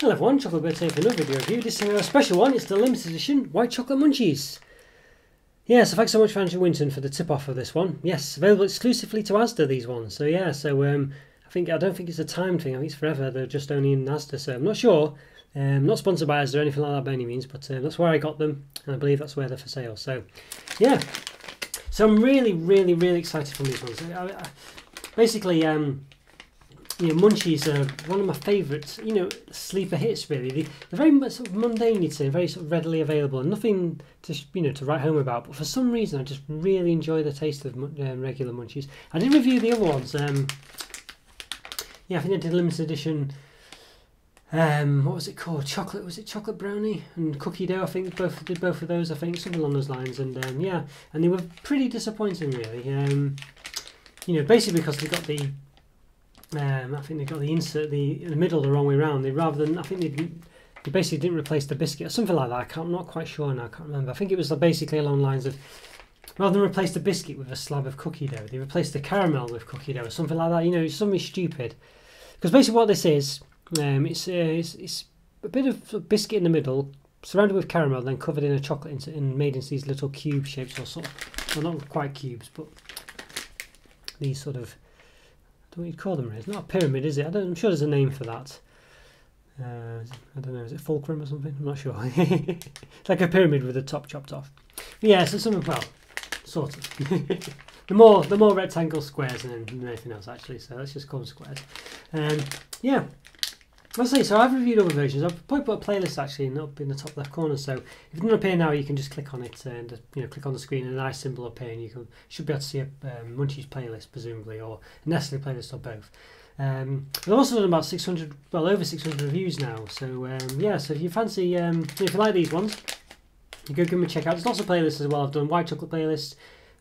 Hello everyone, Roberto here for another video review. This is a special one. It's the limited edition White Chocolate Munchies. Yeah, so thanks so much for Andrew Winton for the tip-off of this one. Yes, available exclusively to Asda, these ones. So yeah, I don't think it's a timed thing. I think it's forever. They're just only in Asda, so I'm not sure. Not sponsored by Asda or anything like that by any means, but that's where I got them, and I believe that's where they're for sale. So yeah, so I'm really excited from these ones. Basically, Munchies are one of my favourite, sleeper hits really. They're very sort of mundane, you'd say, very sort of readily available, and nothing to to write home about. But for some reason, I just really enjoy the taste of regular Munchies. I did review the other ones. I think I did a limited edition. What was it called? Chocolate? Was it chocolate brownie and cookie dough? I think did both of those. I think something along those lines. And and they were pretty disappointing really. Basically because they got the. I think they got the insert in the middle the wrong way around. They basically didn't replace the biscuit or something like that. I'm not quite sure now. I can't remember. I think it was basically along the lines of rather than replace the biscuit with a slab of cookie dough, they replaced the caramel with cookie dough or something like that. It's something stupid. Because basically what this is, it's a bit of biscuit in the middle, surrounded with caramel, then covered in a chocolate and made into these little cube shapes or sort of, well, not quite cubes, but these sort of. I don't know what you'd call them really. It's not a pyramid, is it? I'm sure there's a name for that. I don't know, is it fulcrum or something? I'm not sure. It's like a pyramid with the top chopped off. But yeah, so something, well, sort of. the more rectangle squares than anything else actually, so let's just call them squares. Yeah. I'll say, so I've reviewed other versions. I've probably put a playlist actually up in the top left corner, so if it doesn't appear now, you can just click on it and click on the screen and an eye symbol will appear, and you should be able to see a Munchies playlist presumably, or a Nestlé playlist, or both. I've also done about over 600 reviews now, so so if you fancy, if you like these ones, you go give them a check out. There's lots of playlists as well. I've done White Chocolate playlist,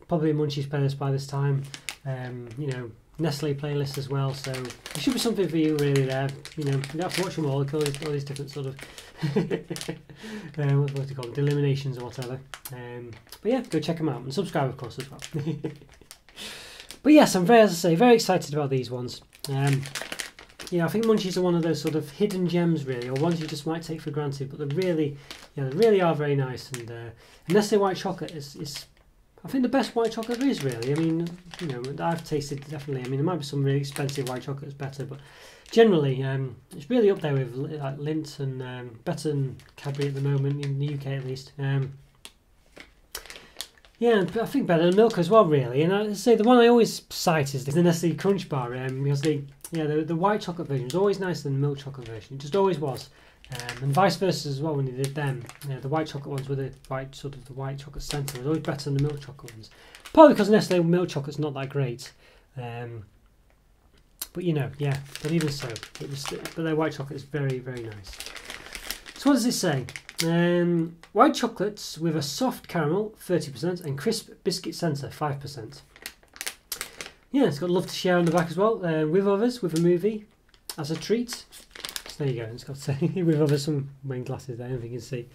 probably a Munchies playlist by this time, Nestlé playlist as well, so there should be something for you really there. You don't have to watch them all these different sort of what do you call them, eliminations or whatever. But yeah, go check them out and subscribe of course as well. But yes, I'm very excited about these ones. I think Munchies are one of those sort of hidden gems really, or ones you just might take for granted, but they really are very nice. And Nestlé white chocolate is I think the best white chocolate there is really. I mean, I've tasted definitely. I mean, there might be some really expensive white chocolate that's better, but generally, it's really up there with like Lindt and better than Cadbury at the moment in the UK at least. Yeah, I think better than Milk as well, really. And I say the one I always cite is the Nestlé Crunch Bar, because the white chocolate version was always nicer than the milk chocolate version. It just always was. And vice versa as well when they did them. The white chocolate ones with the white chocolate centre was always better than the milk chocolate ones. Probably because Nestlé milk chocolate's not that great. But but even so, but their white chocolate is very nice. So what does it say? White chocolates with a soft caramel 30% and crisp biscuit centre 5%. Yeah, it's got love to share on the back as well. With others, with a movie as a treat. There you go, it's got to say with others, some wearing glasses there, I don't think you can see.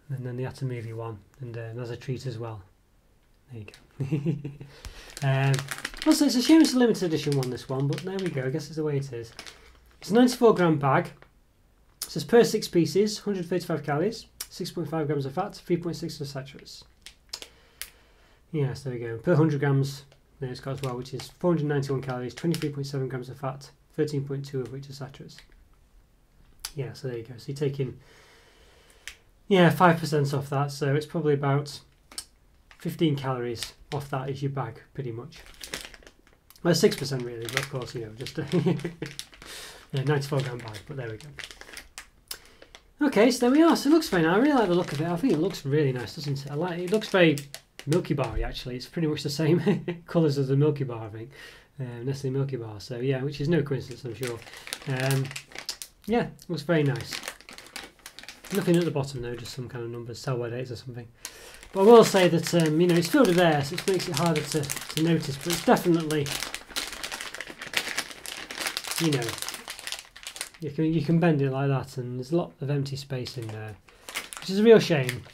And then the At a Movie one, and as a treat as well. There you go. Also, it's a shame it's a limited edition one, this one, but there we go, I guess it's the way it is. It's a 94-gram bag. It says per 6 pieces, 135 calories, 6.5 grams of fat, 3.6 of saturates. Yes, there we go. Per 100 grams, there it's got as well, which is 491 calories, 23.7 grams of fat, 13.2 of which are saturates. Yeah, so there you go. So you're taking 5% off that, so it's probably about 15 calories off that is your bag, pretty much. Well, 6% really, but of course, just a 94-gram bag, but there we go. Okay, so there we are. So it looks very nice. I really like the look of it. I think it looks really nice, doesn't it? It looks very Milky Bar-y, actually. It's pretty much the same colours as the Milky Bar, I think. Nestlé Milky Bar, so yeah, which is no coincidence, I'm sure. Yeah, looks very nice. Nothing at the bottom though, just some kind of numbers, sell-by dates or something. But I will say that it's filled with air, so it makes it harder to notice. But it's definitely, you can bend it like that, and there's a lot of empty space in there, which is a real shame.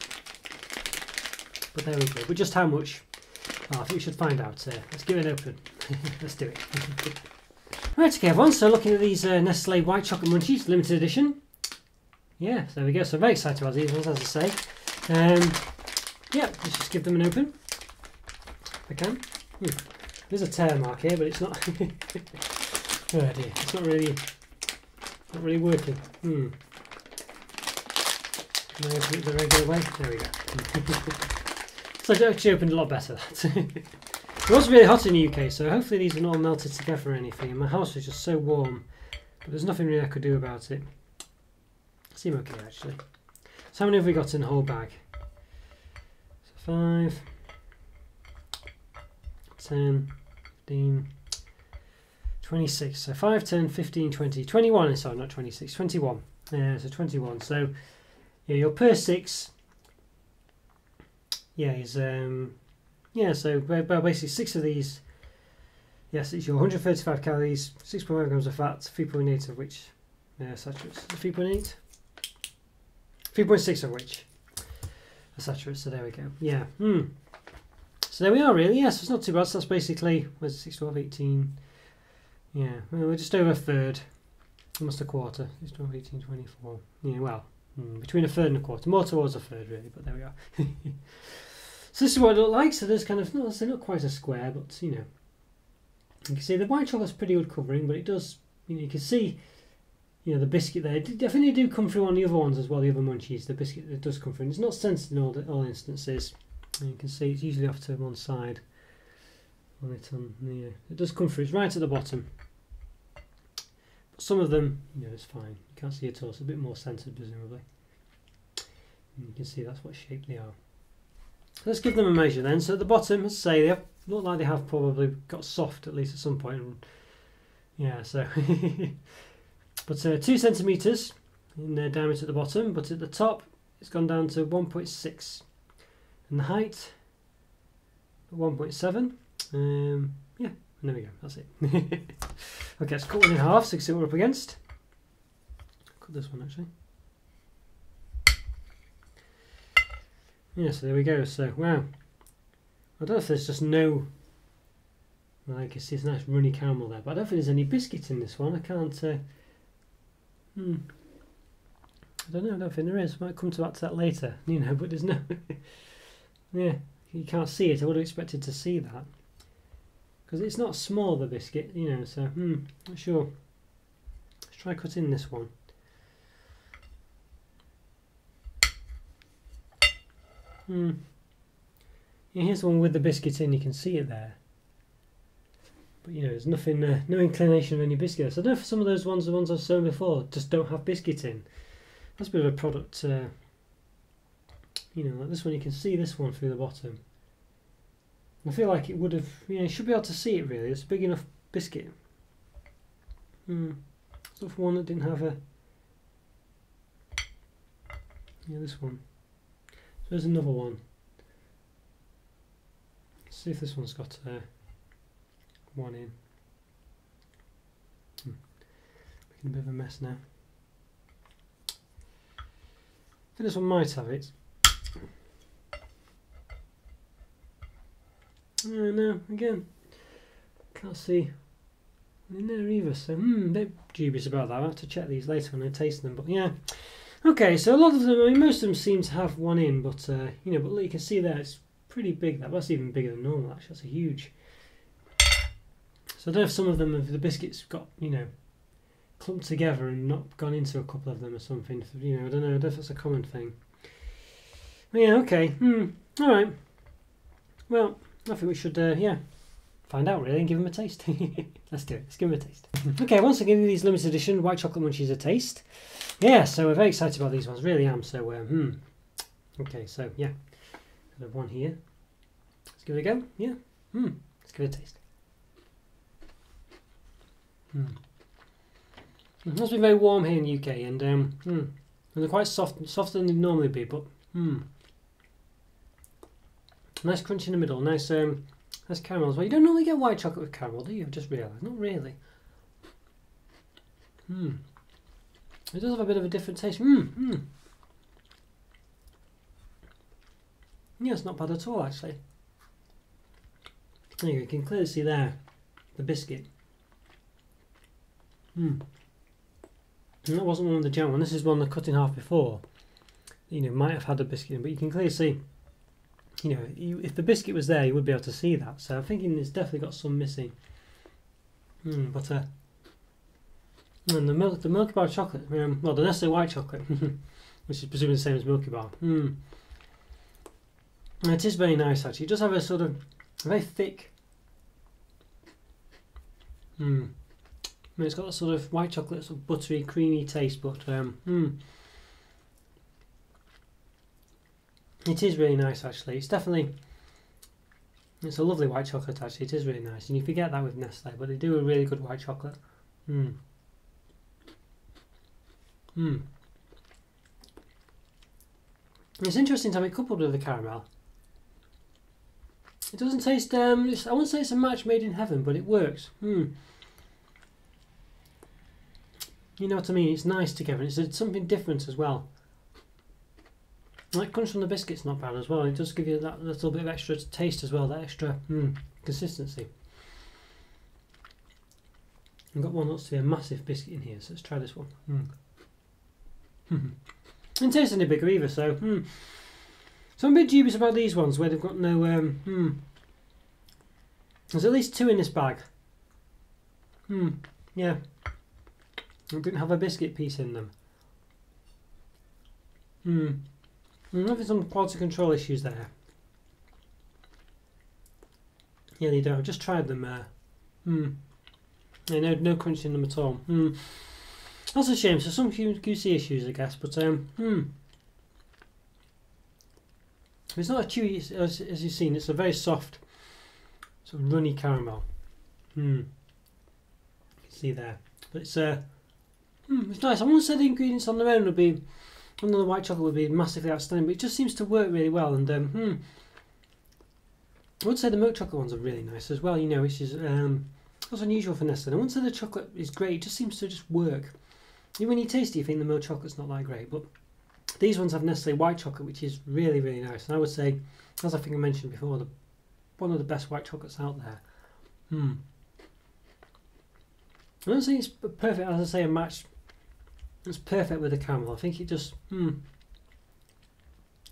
But there we go. But just how much? I think we should find out. Let's give it open. Let's do it. Right, okay everyone, so looking at these Nestlé White Chocolate Munchies, limited edition. Yeah, so there we go, so very excited about these ones, as I say. Yeah, let's just give them an open, if I can. There's a tear mark here, but it's not, oh dear, it's not really working. Can I open it the regular way? There we go. So it actually opened a lot better. It was really hot in the UK, so hopefully these are not melted together or anything. My house was just so warm, but there's nothing really I could do about it. Seem okay actually. So how many have we got in the whole bag? So 5, 10, 15, 26. So 5, 10, 15, 20, 21. Sorry, not 26, 21. So 21. So yeah, your per 6. Yeah, is yeah. So basically 6 of these. Yes, it's your 135 calories, 6.5 grams of fat, 3.8 of which saturates. 3.8. 3.6 of which are saturates. So there we go. Yeah. So there we are. Really. Yes, it's not too bad. So that's basically 6, 12, 18. Yeah, well, we're just over a third, almost a quarter. 6, 12, 18, 24. Yeah, well, between a third and a quarter. More towards a third, really, but there we are. So this is what it looks like. So there's kind of, not quite a square, but, you know. You can see the white chocolate's pretty good covering, but it does, you can see, the biscuit there. I think they do come through on the other ones as well, the other munchies. The biscuit, it does come through. And it's not scented in all instances. And you can see it's usually off to one side. It does come through. It's right at the bottom. But some of them, it's fine. You can't see it all. It's a bit more scented, presumably. And you can see that's what shape they are. Let's give them a measure then. So at the bottom, let's say they look like they have probably got soft at least at some point. Yeah, so but 2 centimeters in diameter at the bottom, but at the top it's gone down to 1.6, and the height 1.7. Yeah, and there we go. That's it. Okay, let's cut one in half so you can see what we're up against. Cut this one actually. Yeah, so there we go. So wow, I don't know if there's just no. Well, I can see it's nice runny caramel there, but I don't think there's any biscuit in this one. I can't. I don't know. I don't think there is. Might come to that later. But there's no. Yeah, you can't see it. I would have expected to see that because it's not small, the biscuit. So not sure. Let's try cutting this one. Yeah, here's the one with the biscuit in. You can see it there, but there's nothing, no inclination of any biscuit. So I don't know if some of those ones, the ones I've shown before, just don't have biscuit in. That's a bit of a product. Like this one, you can see this one through the bottom. I feel like it would have, you should be able to see it really. It's a big enough biscuit. So for one that didn't have a. Yeah, this one. There's another one. Let's see if this one's got one in. Making a bit of a mess now. I think this one might have it. No, again, can't see in there either. So, a bit dubious about that. I'll have to check these later when I taste them. But yeah. Okay, so a lot of them, most of them seem to have one in, but but you can see there it's pretty big. That's even bigger than normal. Actually, that's a huge. So I don't know if some of them, the biscuits got clumped together and not gone into a couple of them or something. I don't know. I don't know if that's a common thing. But yeah. Okay. All right. Well, I think we should find out really and give them a taste. Let's do it. Let's give them a taste. Okay, once again, these limited edition White Chocolate Munchies a taste. Yeah, so we're very excited about these ones, really am. So, okay, so yeah, I have one here. Let's give it a go. Yeah, let's give it a taste. It must be very warm here in the UK, and they're quite softer than they normally be, but nice crunch in the middle, nice caramel as well. You don't normally get white chocolate with caramel, do you? I've just realised, not really. It does have a bit of a different taste. Yeah, it's not bad at all, actually. There you go, you can clearly see there the biscuit. And that wasn't one of the jam one. This is one they cut in half before. You know, might have had a biscuit in, but you can clearly see. You know, if the biscuit was there, you would be able to see that. So I'm thinking it's definitely got some missing. But and the Milky Bar chocolate, well, the Nestlé white chocolate, which is presumably the same as Milky Bar. It is very nice actually. It does have a sort of very thick. It's got a sort of white chocolate, sort of buttery, creamy taste, but it is really nice actually. It's definitely, it's a lovely white chocolate actually. It is really nice, and you forget that with Nestlé, but they do a really good white chocolate. It's interesting to have it coupled with the caramel. It doesn't taste. I wouldn't say it's a match made in heaven, but it works. You know what I mean? It's nice together. It's something different as well. Like crunch from the biscuit's not bad as well. It does give you that little bit of extra taste as well, that extra consistency. I've got one that looks to be a massive biscuit in here, so let's try this one. It tastes any bigger either, so so I'm a bit dubious about these ones where they've got no there's at least 2 in this bag. Yeah. It didn't have a biscuit piece in them. I'm having some quality control issues there. Yeah, they don't. I've just tried them. Yeah, no crunch in them at all. That's a shame. So some QC issues, I guess. But it's not a chewy, as you've seen. It's a very soft, sort of runny caramel. You can see there. But it's it's nice. I wouldn't say the ingredients on their own would be, under the white chocolate would be massively outstanding, but it just seems to work really well. And I would say the milk chocolate ones are really nice as well. You know, which is that's unusual for Nestlé. I wouldn't say the chocolate is great. It just seems to just work. Even when you taste it, you think the milk chocolate's not that great, but these ones have Nestlé white chocolate, which is really, really nice. And I would say, as I think I mentioned before, one of the best white chocolates out there. I don't think it's perfect, as I say, a match. It's perfect with the caramel. I think it just,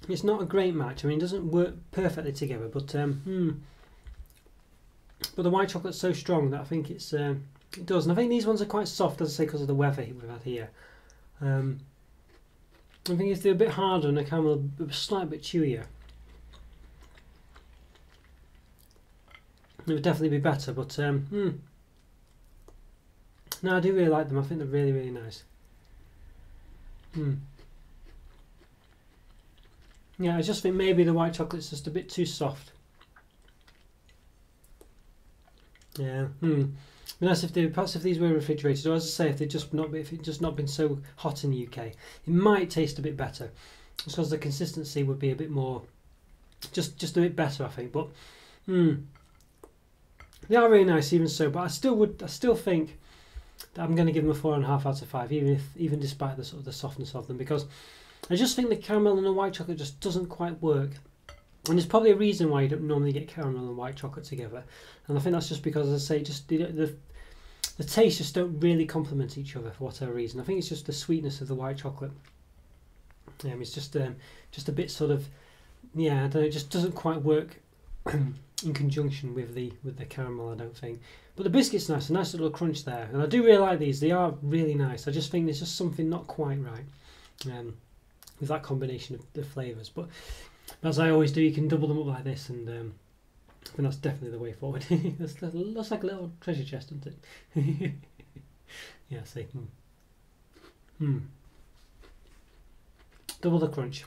it's not a great match. I mean, it doesn't work perfectly together, but the white chocolate's so strong that I think it does. And I think these ones are quite soft, as I say, because of the weather we've had here. I think if they're a bit harder and the caramel a slight bit chewier, it would definitely be better. But no, I do really like them. I think they're really, really nice. Yeah, I just think maybe the white chocolate's just a bit too soft. Yeah. Nice if perhaps if these were refrigerated, or as I say, if it just not been so hot in the UK, it might taste a bit better. Just because the consistency would be a bit more, just a bit better, I think. But they are really nice, even so. But I still think that I'm going to give them a 4.5 out of 5, even despite the sort of the softness of them, because I just think the caramel and the white chocolate just doesn't quite work. And there's probably a reason why you don't normally get caramel and white chocolate together. And I think that's just because, as I say, just the tastes just don't really complement each other for whatever reason. I think it's just the sweetness of the white chocolate. It's just a bit sort of, yeah, I don't know, it just doesn't quite work in conjunction with the caramel, I don't think. But the biscuit's nice, a nice little crunch there. And I do really like these. They are really nice. I just think there's just something not quite right with that combination of the flavours. But as I always do, you can double them up like this, and I think that's definitely the way forward. It looks like a little treasure chest, doesn't it? Yeah, see. Double the crunch.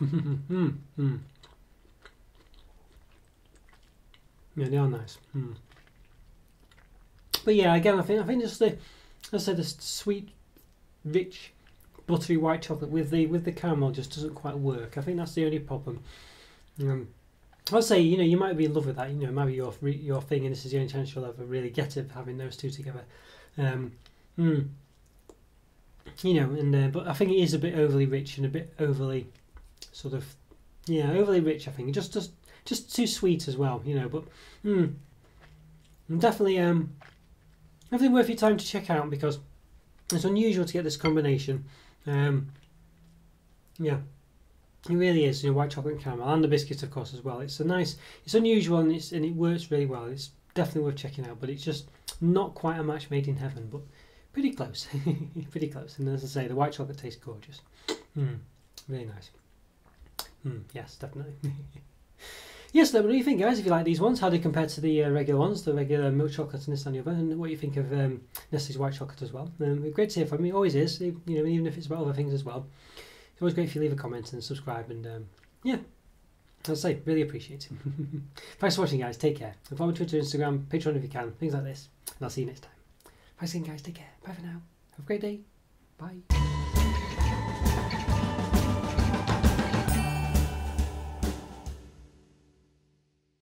Yeah, they are nice. But yeah, again, I think just the sweet, rich, buttery white chocolate with the caramel just doesn't quite work. I think that's the only problem. I'd say, you know, you might be in love with that. You know, it might be your thing, and this is the only chance you'll ever really get of having those two together. You know, and but I think it is a bit overly rich and a bit overly sort of, yeah, overly rich. I think just too sweet as well. You know, but definitely worth your time to check out, because It's unusual to get this combination. Yeah, it really is. You know, white chocolate and caramel, and the biscuits, of course, as well. It's it's unusual, and it works really well. It's definitely worth checking out, but it's just not quite a match made in heaven, but pretty close, pretty close. And as I say, the white chocolate tastes gorgeous. Really nice. Yes, definitely. Yes, let me know what you think, guys. If you like these ones, how they compare to the regular ones, the regular milk chocolate and this and the other, and what you think of Nestlé's white chocolate as well. Great to hear from you. Always is. You know, even if it's about other things as well. It's always great if you leave a comment and subscribe. And yeah, as I say, really appreciate it. Thanks for watching, guys. Take care. And follow Twitter, Instagram, Patreon if you can, things like this. And I'll see you next time. Thanks again, guys. Take care. Bye for now. Have a great day. Bye.